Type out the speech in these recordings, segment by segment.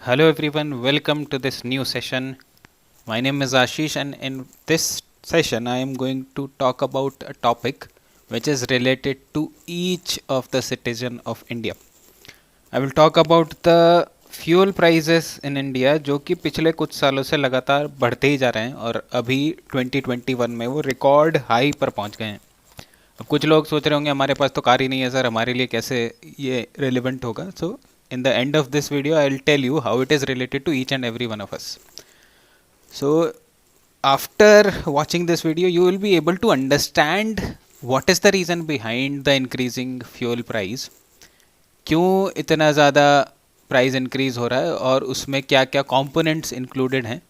Hello everyone, welcome to this new session. My name is Ashish, and in this session I am going to talk about a topic which is related to each of the citizen of India. I will talk about the fuel prices in India जो कि पिछले कुछ सालों से लगातार बढ़ते ही जा रहे हैं और अभी 2021 में वो रिकॉर्ड हाई पर पहुंच गए हैं. अब कुछ लोग सोच रहे होंगे हमारे पास तो कार ही नहीं है सर, हमारे लिए कैसे ये रिलेवेंट होगा. सो in the end of this video I will tell you how it is related to each and every one of us. So after watching this video you will be able to understand what is the reason behind the increasing fuel price, क्यों इतना ज़्यादा price increase हो रहा है और उसमें क्या क्या कंपोनेंट्स इंक्लूडेड हैं,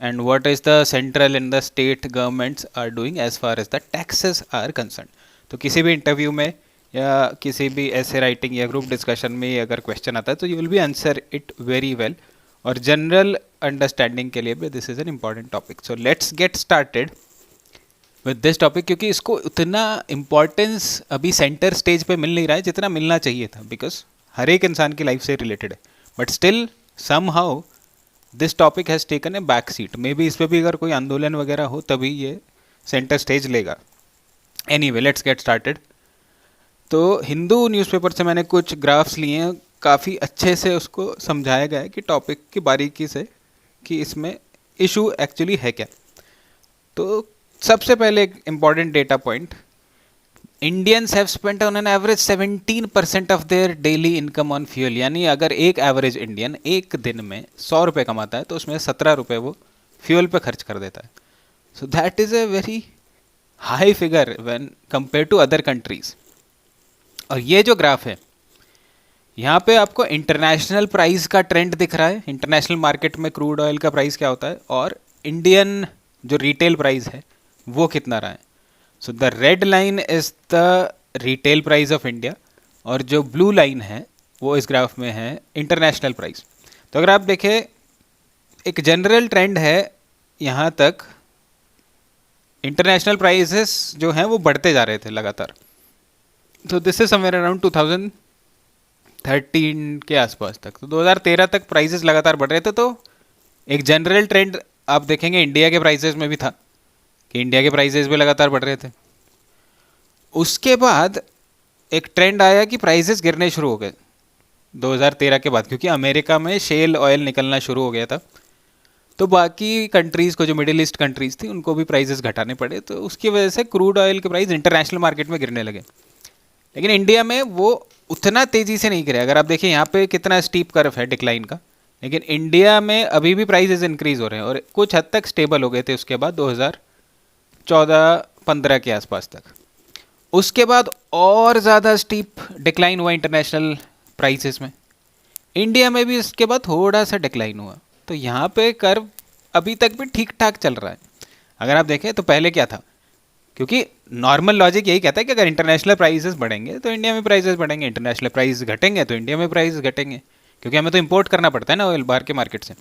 and what is the central and the state governments are doing as far as the taxes are concern. तो किसी भी इंटरव्यू में या किसी भी ऐसे राइटिंग या ग्रुप डिस्कशन में अगर क्वेश्चन आता है तो you will be answer it very well, और जनरल अंडरस्टैंडिंग के लिए भी this is an important topic. So let's get started with this topic, क्योंकि इसको उतना इम्पॉर्टेंस अभी सेंटर स्टेज पे मिल नहीं रहा है जितना मिलना चाहिए था, बिकॉज हर एक इंसान की लाइफ से रिलेटेड है. But still somehow this topic has taken a back seat. Maybe इस पर भी अगर कोई आंदोलन वगैरह हो तभी ये सेंटर स्टेज लेगा. Anyway let's get started. तो हिंदू न्यूज़पेपर से मैंने कुछ ग्राफ्स लिए हैं, काफ़ी अच्छे से उसको समझाया गया है कि टॉपिक की बारीकी से कि इसमें इशू एक्चुअली है क्या. तो सबसे पहले एक important data point, Indians have spent on an average 17% of their daily income on fuel. यानी अगर एक एवरेज इंडियन एक दिन में 100 रुपये कमाता है तो उसमें 17 रुपये वो फ्यूल पे खर्च कर देता है. So that is a very high figure when compare to other countries. और ये जो ग्राफ है यहाँ पे आपको इंटरनेशनल प्राइस का ट्रेंड दिख रहा है. इंटरनेशनल मार्केट में क्रूड ऑयल का प्राइस क्या होता है और इंडियन जो रिटेल प्राइस है वो कितना रहा है. So the red line is the retail price of India और जो ब्लू लाइन है वो इस ग्राफ में है इंटरनेशनल प्राइस. तो अगर आप देखें एक जनरल ट्रेंड है यहाँ तक, इंटरनेशनल प्राइसेस जो हैं वो बढ़ते जा रहे थे लगातार. तो दिस इज समवेयर अराउंड 2013 के आसपास तक. तो 2013 तक प्राइसेस लगातार बढ़ रहे थे. तो एक जनरल ट्रेंड आप देखेंगे इंडिया के प्राइसेस में भी था कि इंडिया के प्राइसेस भी लगातार बढ़ रहे थे. उसके बाद एक ट्रेंड आया कि प्राइसेस गिरने शुरू हो गए 2013 के बाद, क्योंकि अमेरिका में शेल ऑयल निकलना शुरू हो गया था. तो बाकी कंट्रीज़ को, जो मिडिल ईस्ट कंट्रीज़ थी, उनको भी प्राइसेस घटाने पड़े. तो उसकी वजह से क्रूड ऑयल के प्राइस इंटरनेशनल मार्केट में गिरने लगे. लेकिन इंडिया में वो उतना तेज़ी से नहीं गिरे. अगर आप देखिए यहाँ पे कितना स्टीप कर्व है डिक्लाइन का, लेकिन इंडिया में अभी भी प्राइसेस इंक्रीज़ हो रहे हैं और कुछ हद तक स्टेबल हो गए थे उसके बाद 2014-15 के आसपास तक. उसके बाद और ज़्यादा स्टीप डिक्लाइन हुआ इंटरनेशनल प्राइसेस में. इंडिया में भी इसके बाद थोड़ा सा डिक्लाइन हुआ. तो यहाँ पे कर्व अभी तक भी ठीक ठाक चल रहा है. अगर आप देखें तो पहले क्या था, क्योंकि नॉर्मल लॉजिक यही कहता है कि अगर इंटरनेशनल प्राइसेस बढ़ेंगे तो इंडिया में प्राइसेस बढ़ेंगे, इंटरनेशनल प्राइस घटेंगे तो इंडिया में प्राइस घटेंगे, क्योंकि हमें तो इंपोर्ट करना पड़ता है ना ऑयल बाहर के मार्केट से.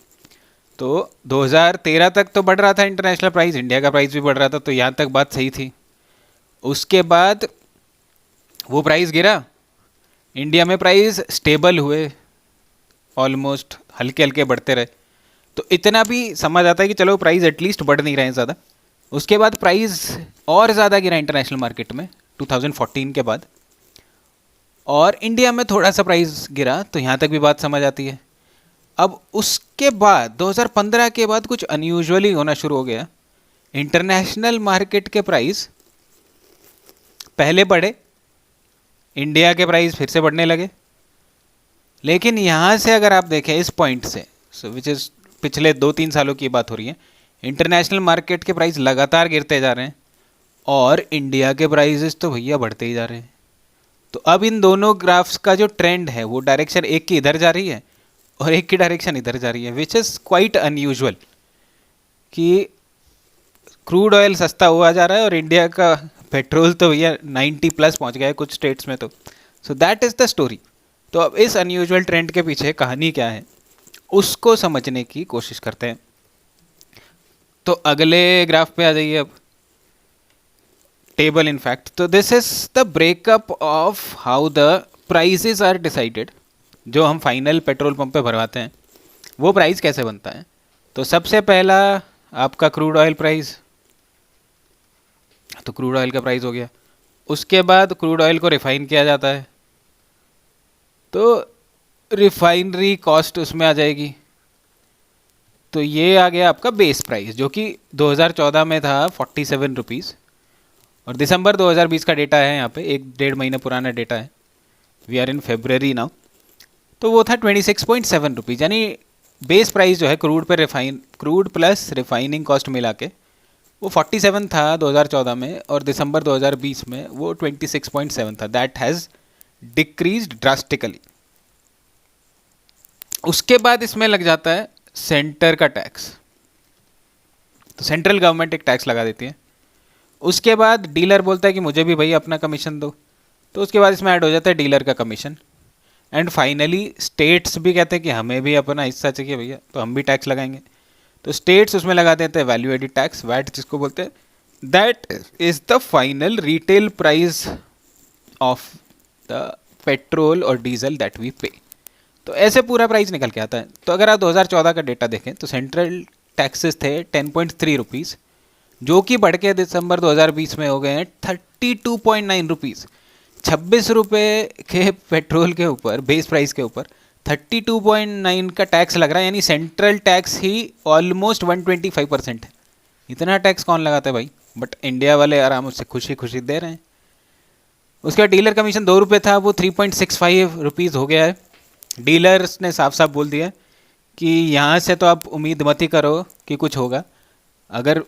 तो 2013 तक तो बढ़ रहा था इंटरनेशनल प्राइस, इंडिया का प्राइस भी बढ़ रहा था. तो यहाँ तक बात सही थी. उसके बाद वो प्राइस गिरा, इंडिया में प्राइस स्टेबल हुए, ऑलमोस्ट हल्के हल्के बढ़ते रहे. तो इतना भी समझ आता है कि चलो प्राइस एटलीस्ट बढ़ नहीं रहे हैं ज़्यादा. उसके बाद प्राइस और ज़्यादा गिरा इंटरनेशनल मार्केट में 2014 के बाद, और इंडिया में थोड़ा सा प्राइस गिरा. तो यहाँ तक भी बात समझ आती है. अब उसके बाद 2015 के बाद कुछ अनयूजुअली होना शुरू हो गया. इंटरनेशनल मार्केट के प्राइस पहले बढ़े, इंडिया के प्राइस फिर से बढ़ने लगे. लेकिन यहाँ से अगर आप देखें इस पॉइंट से, विच इज़ पिछले 2-3 सालों की बात हो रही है, इंटरनेशनल मार्केट के प्राइस लगातार गिरते जा रहे हैं और इंडिया के प्राइसेस तो भैया बढ़ते ही जा रहे हैं. तो अब इन दोनों ग्राफ्स का जो ट्रेंड है वो डायरेक्शन एक की इधर जा रही है और एक की डायरेक्शन इधर जा रही है, विच इज़ क्वाइट अनयूजुअल कि क्रूड ऑयल सस्ता हुआ जा रहा है और इंडिया का पेट्रोल तो भैया 90+ पहुंच गया है कुछ स्टेट्स में. तो सो दैट इज़ द स्टोरी. तो अब इस अनयूजुअल ट्रेंड के पीछे कहानी क्या है उसको समझने की कोशिश करते हैं. तो अगले ग्राफ पे आ जाइए अब, टेबल इनफैक्ट. तो this is the breakup of how the prices are decided, जो हम फाइनल पेट्रोल पंप पे भरवाते हैं वो प्राइस कैसे बनता है? तो सबसे पहला आपका क्रूड ऑयल प्राइस, तो क्रूड ऑयल का प्राइस हो गया। उसके बाद क्रूड ऑयल को रिफाइन किया जाता है, तो रिफाइनरी कॉस्ट उसमें आ जाएगी। तो ये आ गया आपका बेस प्राइस, जो कि 2014 में था 47 रुपीज़, और दिसंबर 2020 का डेटा है यहाँ पे, 1-1.5 महीने पुराना डेटा है, we are in February now. तो वो था 26.7 रुपीज़, यानी बेस प्राइस जो है क्रूड प्लस रिफाइनिंग कॉस्ट मिला के वो 47 था 2014 में, और दिसंबर 2020 में वो 26.7 था। That has decreased drastically. उसके बाद इसमें लग जाता है सेंटर का टैक्स, तो सेंट्रल गवर्नमेंट एक टैक्स लगा देती है। उसके बाद डीलर बोलता है कि मुझे भी भाई अपना कमीशन दो, तो उसके बाद इसमें ऐड हो जाता है डीलर का कमीशन। एंड फाइनली स्टेट्स भी कहते हैं कि हमें भी अपना हिस्सा चाहिए भैया, तो हम भी टैक्स लगाएंगे। तो स्टेट्स उसमें लगा देते हैं वैल्यू एडिड टैक्स, वैट जिसको बोलते हैं। That is the final retail price of the petrol और डीजल दैट वी पे। तो ऐसे पूरा प्राइस निकल के आता है। तो अगर आप 2014 का डेटा देखें तो सेंट्रल टैक्सेस थे 10.3 रुपीज़, जो कि बढ़ के दिसंबर 2020 में हो गए हैं 32.9 रुपीज़। 26 रुपये के पेट्रोल के ऊपर, बेस प्राइस के ऊपर 32.9 का टैक्स लग रहा है, यानी सेंट्रल टैक्स ही ऑलमोस्ट 125% है। इतना टैक्स कौन लगाता है भाई? बट इंडिया वाले आराम से खुशी खुशी दे रहे हैं। उसके बाद डीलर कमीशन 2 रुपये था, वो 3.65 रुपीज़ हो गया है। डीलर्स ने साफ साफ बोल दिया कि यहाँ से तो आप उम्मीद मत ही करो कि कुछ होगा, अगर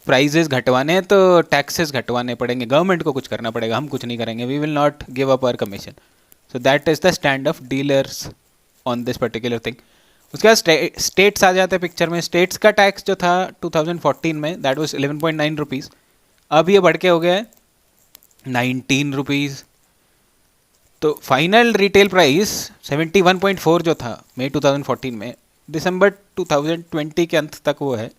प्राइजेस घटवाने हैं तो टैक्सेस घटवाने पड़ेंगे, गवर्नमेंट को कुछ करना पड़ेगा, हम कुछ नहीं करेंगे, we will not give up our commission. So that is the stand of dealers on this particular thing. उसके बाद स्टेट्स आ जाते हैं पिक्चर में। स्टेट्स का टैक्स जो था 2014 में दैट वाज 11.9 रुपीज़, अब ये बढ़ के हो गया है 19 रुपीज़। तो फाइनल रिटेल प्राइस 71.4 जो था मई 2014 में, दिसंबर 2020 के अंत तक वो है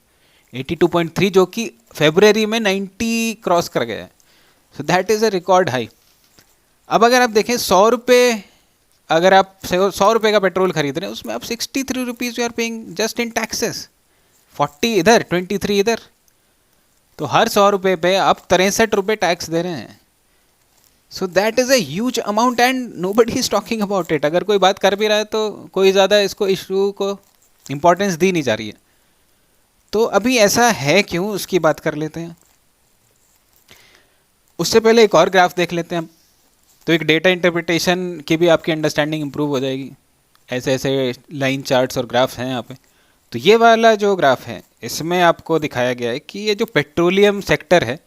82.3, जो कि फेब्रवरी में 90 क्रॉस कर गया है। So that is a record high. अब अगर आप देखें 100 रुपये, अगर आप 100 रुपये का पेट्रोल खरीद रहे हैं, उसमें आप 63 rupees you are paying just in taxes, 40 इधर 23 इधर। तो हर 100 रुपये पे आप 63 रुपये टैक्स दे रहे हैं। सो that is a huge amount and nobody is talking about it. अगर कोई बात कर भी रहा है तो कोई ज़्यादा इसको इशू को इम्पोर्टेंस दी नहीं जा रही है। तो अभी ऐसा है क्यों, उसकी बात कर लेते हैं। उससे पहले एक और ग्राफ देख लेते हैं हम, तो एक डेटा इंटरप्रिटेशन की भी आपकी अंडरस्टैंडिंग इंप्रूव हो जाएगी। ऐसे ऐसे लाइन चार्ट्स और ग्राफ्स हैं यहाँ पे। तो ये वाला जो ग्राफ है, इसमें आपको दिखाया गया है कि ये जो पेट्रोलियम सेक्टर है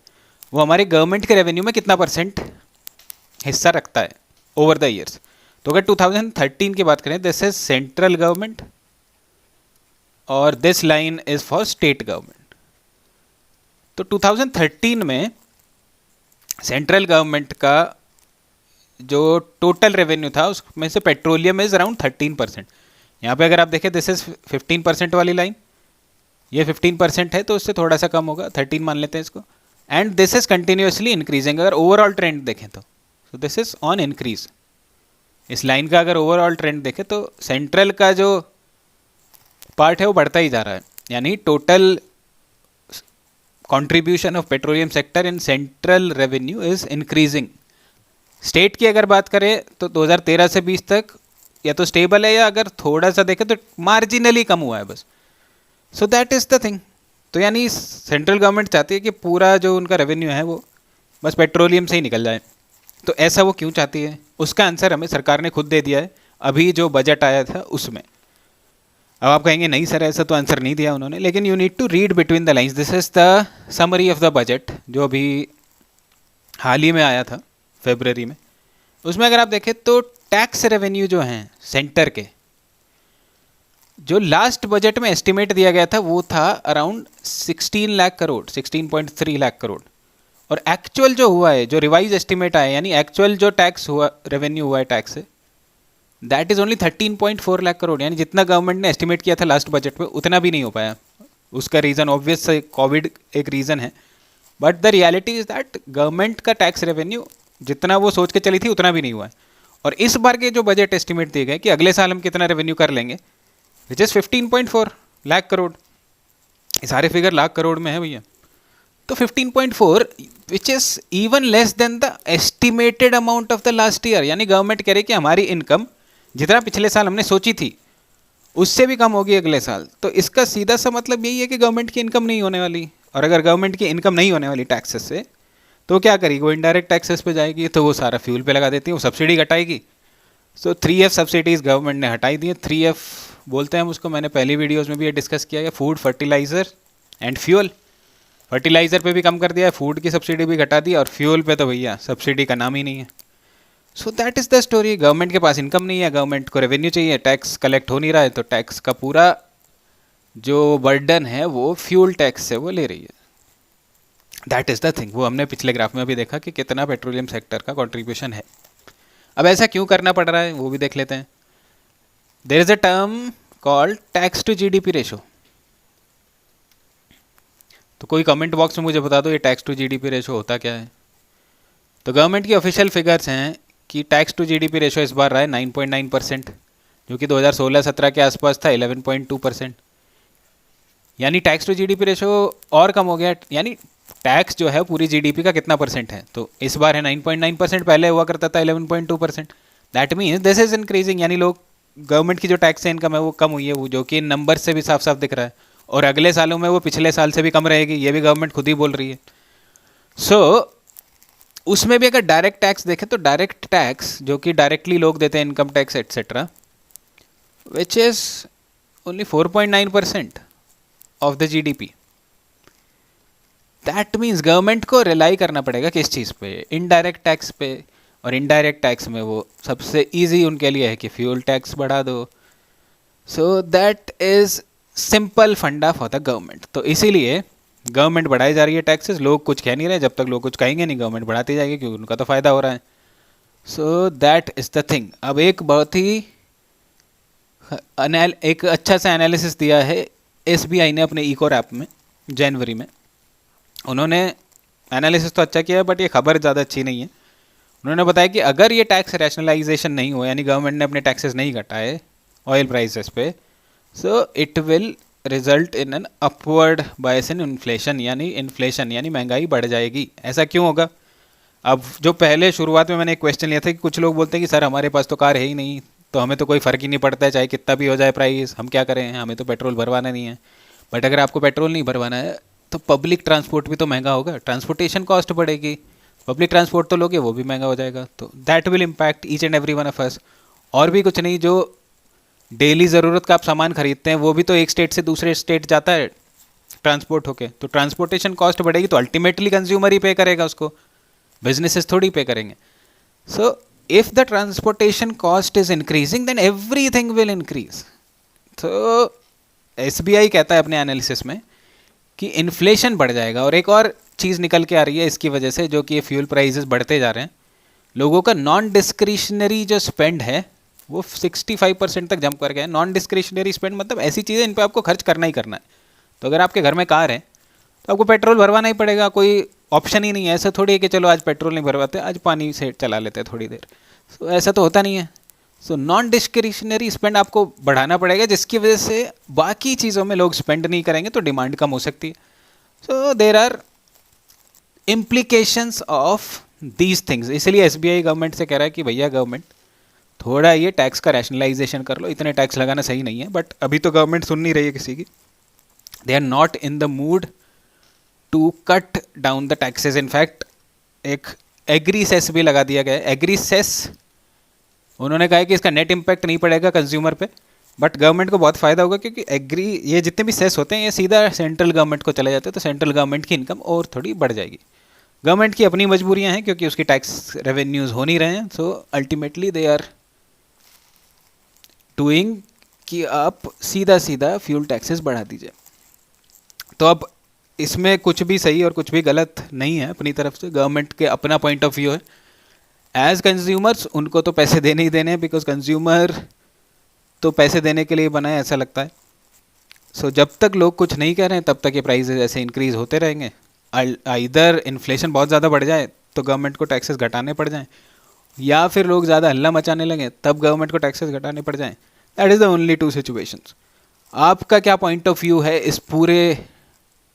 वो हमारे गवर्नमेंट के रेवेन्यू में कितना % हिस्सा रखता है ओवर द ईयर्स। तो अगर 2013 की बात करें, दिस इज सेंट्रल गवर्नमेंट और this line is for state government. तो 2013 में सेंट्रल गवर्नमेंट का जो टोटल रेवेन्यू था उसमें से पेट्रोलियम इज अराउंड 13%। यहाँ पे अगर आप देखें दिस इज 15% वाली लाइन, ये 15% है तो उससे थोड़ा सा कम होगा, 13 मान लेते हैं इसको। And this is continuously increasing. अगर ओवरऑल ट्रेंड देखें तो दिस इज ऑन इंक्रीज। इस लाइन का अगर ओवरऑल ट्रेंड देखें तो सेंट्रल का जो पार्ट है वो बढ़ता ही जा रहा है, यानी total contribution of petroleum sector in central revenue is increasing. State की अगर बात करें तो 2013 से 20 तक या तो स्टेबल है, या अगर थोड़ा सा देखें तो मार्जिनली कम हुआ है बस। सो दैट इज़ द थिंग। तो यानी सेंट्रल गवर्नमेंट चाहती है कि पूरा जो उनका रेवेन्यू है वो बस पेट्रोलियम से ही निकल जाए। तो ऐसा वो क्यों चाहती है, उसका आंसर हमें सरकार ने खुद दे दिया है अभी जो बजट आया था उसमें। अब आप कहेंगे नहीं सर ऐसा तो आंसर नहीं दिया उन्होंने, लेकिन you need to read between the lines. This is the summary of the budget जो अभी हाल ही में आया था फेब्रवरी में। उसमें अगर आप देखें तो टैक्स रेवेन्यू जो हैं सेंटर के, जो लास्ट बजट में एस्टिमेट दिया गया था वो था अराउंड 16 लाख करोड़, 16.3 लाख करोड़। और एक्चुअल जो हुआ है, जो रिवाइज एस्टिमेट आया, यानी एक्चुअल जो टैक्स हुआ, रेवेन्यू हुआ है टैक्स से, that is only 13.4 lakh crore. यानी जितना गवर्नमेंट ने एस्टिमेट किया था लास्ट बजट में उतना भी नहीं हो पाया। उसका रीज़न ऑब्वियस कोविड एक रीज़न है, but the reality is that government का टैक्स रेवेन्यू जितना वो सोच के चली थी उतना भी नहीं हुआ है। और इस बार के जो बजट एस्टिमेट दिए गए कि अगले साल हम कितना रेवेन्यू कर लेंगे, विच इज़ 15.4 लाख करोड़। ये सारे फिगर लाख करोड़ में है भैया। तो 15.4 which is even less than the estimated amount of the last year. यानी गवर्नमेंट कह रही कि हमारी इनकम जितना पिछले साल हमने सोची थी उससे भी कम होगी अगले साल। तो इसका सीधा सा मतलब यही है कि गवर्नमेंट की इनकम नहीं होने वाली। और अगर गवर्नमेंट की इनकम नहीं होने वाली टैक्सेस से, तो क्या करेगी वो? इनडायरेक्ट टैक्सेस पे जाएगी, तो वो सारा फ्यूल पे लगा देती है, वो सब्सिडी घटाएगी। सो 3F सब्सिडीज़ गवर्नमेंट ने हटाई दी है। 3F बोलते हैं हम उसको, मैंने पहली वीडियोज़ में भी ये डिस्कस किया है, food, fertiliser and fuel. Fertiliser पे भी कम कर दिया है, फूड की सब्सिडी भी घटा दी, और फ्यूल पे तो भैया सब्सिडी का नाम ही नहीं है। So that is the story. Government के पास इनकम नहीं है, गवर्नमेंट को रेवेन्यू चाहिए, टैक्स कलेक्ट हो नहीं रहा है, तो टैक्स का पूरा जो बर्डन है वो फ्यूल टैक्स से वो ले रही है। That is the thing. वो हमने पिछले ग्राफ में भी देखा कि कितना पेट्रोलियम सेक्टर का कॉन्ट्रीब्यूशन है। अब ऐसा क्यों करना पड़ रहा है वो भी देख लेते हैं। There is a term called tax to GDP ratio. तो कोई कमेंट बॉक्स में मुझे बता दो ये टैक्स टू जीडीपी रेशो होता क्या है। तो गवर्नमेंट की ऑफिशियल फिगर्स हैं कि टैक्स टू जीडीपी रेशो इस बार रहा है 9.9%, जो कि 2016-17 के आसपास था 11.2%। यानी टैक्स टू जीडीपी रेशो और कम हो गया। यानी टैक्स जो है पूरी जीडीपी का कितना परसेंट है, तो इस बार है 9.9%, पहले हुआ करता था 11.2%। That means this is increasing. यानी लोग गवर्नमेंट की जो टैक्स इनकम है वो कम हुई है, वो जो कि नंबर से भी साफ साफ दिख रहा है। और अगले सालों में वो पिछले साल से भी कम रहेगी, ये भी गवर्नमेंट खुद ही बोल रही है। सो उसमें भी अगर डायरेक्ट टैक्स देखें तो डायरेक्ट टैक्स जो कि डायरेक्टली लोग देते हैं, income tax etcetera, which is only 4.9% of the GDP. That means government को रिलाई करना पड़ेगा किस चीज़ पे? इनडायरेक्ट टैक्स पे। और इनडायरेक्ट टैक्स में वो सबसे इजी उनके लिए है कि फ्यूल टैक्स बढ़ा दो। सो दैट इज़ सिंपल फंडा फॉर द गवर्नमेंट। तो इसीलिए गवर्नमेंट बढ़ाई जा रही है टैक्सेस। लोग कुछ कह नहीं रहे, जब तक लोग कुछ कहेंगे नहीं गवर्नमेंट बढ़ाती जाएगी, क्योंकि उनका तो फ़ायदा हो रहा है। So that is the thing. अब एक बहुत ही एक अच्छा सा एनालिसिस दिया है एसबीआई ने अपने इकोर ऐप में जनवरी में। उन्होंने एनालिसिस तो अच्छा किया है, बट ये खबर ज़्यादा अच्छी नहीं है। उन्होंने बताया कि अगर ये टैक्स रैशनलाइजेशन नहीं हो, यानी गवर्नमेंट ने अपने टैक्सेस नहीं घटाए ऑयल प्राइसेस पे, so it will result in an upward bias in inflation. यानी इन्फ्लेशन यानी महंगाई बढ़ जाएगी। ऐसा क्यों होगा? अब जो पहले शुरुआत में मैंने एक क्वेश्चन लिया था कि कुछ लोग बोलते हैं कि सर हमारे पास तो कार है ही नहीं, तो हमें तो कोई फ़र्क ही नहीं पड़ता है चाहे कितना भी हो जाए प्राइस, हम क्या करें, हमें तो पेट्रोल भरवाना नहीं है। बट अगर आपको पेट्रोल नहीं भरवाना है तो पब्लिक ट्रांसपोर्ट भी तो महंगा होगा, ट्रांसपोर्टेशन कॉस्ट बढ़ेगी, पब्लिक ट्रांसपोर्ट तो लोगे वो भी महंगा हो जाएगा। तो that will impact each and every one of us. और भी कुछ नहीं, जो डेली ज़रूरत का आप सामान खरीदते हैं वो भी तो एक स्टेट से दूसरे स्टेट जाता है ट्रांसपोर्ट होके, तो ट्रांसपोर्टेशन कॉस्ट बढ़ेगी, तो अल्टीमेटली कंज्यूमर ही पे करेगा उसको, बिजनेसेस थोड़ी पे करेंगे। So if the transportation cost is increasing then everything will increase. तो एसबीआई कहता है अपने एनालिसिस में कि इन्फ्लेशन बढ़ जाएगा। और एक और चीज़ निकल के आ रही है इसकी वजह से, जो कि ये फ्यूल प्राइसेस बढ़ते जा रहे हैं, लोगों का नॉन डिस्क्रिशनरी जो स्पेंड है वो 65% तक जंप कर गया है। नॉन डिस्क्रिशनरी स्पेंड मतलब ऐसी चीज़ें इन पे आपको खर्च करना ही करना है। तो अगर आपके घर में कार है तो आपको पेट्रोल भरवाना ही पड़ेगा, कोई ऑप्शन ही नहीं है। ऐसा थोड़ी है कि चलो आज पेट्रोल नहीं भरवाते, आज पानी से चला लेते हैं थोड़ी देर। सो ऐसा तो होता नहीं है। सो नॉन डिस्क्रिशनरी स्पेंड आपको बढ़ाना पड़ेगा, जिसकी वजह से बाकी चीज़ों में लोग स्पेंड नहीं करेंगे तो डिमांड कम हो सकती है। So there are implications of these things. इसलिए एसबीआई गवर्नमेंट से कह रहा है कि भैया गवर्नमेंट थोड़ा ये टैक्स का रैशनलाइजेशन कर लो, इतने टैक्स लगाना सही नहीं है। बट अभी तो गवर्नमेंट सुन नहीं रही है किसी की। They are not in the mood to cut down the taxes. In fact एक एग्री सेस भी लगा दिया गया है। एग्री सेस उन्होंने कहा है कि इसका नेट इम्पैक्ट नहीं पड़ेगा कंज्यूमर पे, बट गवर्नमेंट को बहुत फ़ायदा होगा, क्योंकि एग्री ये जितने भी सेस होते हैं ये सीधा सेंट्रल गवर्नमेंट को चले जाते हैं, तो सेंट्रल गवर्नमेंट की इनकम और थोड़ी बढ़ जाएगी। गवर्नमेंट की अपनी मजबूरियां हैं क्योंकि उसकी टैक्स रेवेन्यूज़ हो नहीं रहे हैं। So ultimately they are doing कि आप सीधा सीधा फ्यूल टैक्सेस बढ़ा दीजिए। तो अब इसमें कुछ भी सही और कुछ भी गलत नहीं है अपनी तरफ से, गवर्नमेंट के अपना पॉइंट ऑफ व्यू है। एज कंज्यूमर्स उनको तो पैसे देने ही देने हैं, बिकॉज कंज्यूमर तो पैसे देने के लिए बना है ऐसा लगता है। सो जब तक लोग कुछ नहीं कह रहे हैं तब तक ये प्राइसेस ऐसे इंक्रीज होते रहेंगे। इधर इन्फ्लेशन बहुत ज़्यादा बढ़ जाए तो गवर्नमेंट को टैक्सेस घटाने पड़ जाएं, या फिर लोग ज़्यादा हल्ला मचाने लगे तब गवर्नमेंट को टैक्सेस घटाने पड़ जाएं। That is the only two situations. आपका क्या पॉइंट ऑफ व्यू है इस पूरे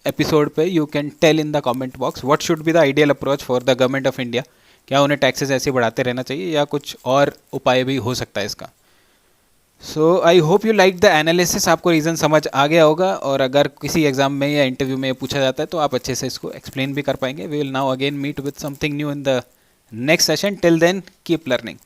एपिसोड पे? You can tell in the comment box what should be the ideal approach for the government of India. क्या उन्हें टैक्सेस ऐसे बढ़ाते रहना चाहिए या कुछ और उपाय भी हो सकता है इसका? So I hope you like the analysis. आपको रीज़न समझ आ गया होगा, और अगर किसी एग्जाम में या इंटरव्यू में पूछा जाता है तो आप अच्छे से इसको एक्सप्लेन भी कर पाएंगे. We will now again meet with something new in the next session. Till then keep learning.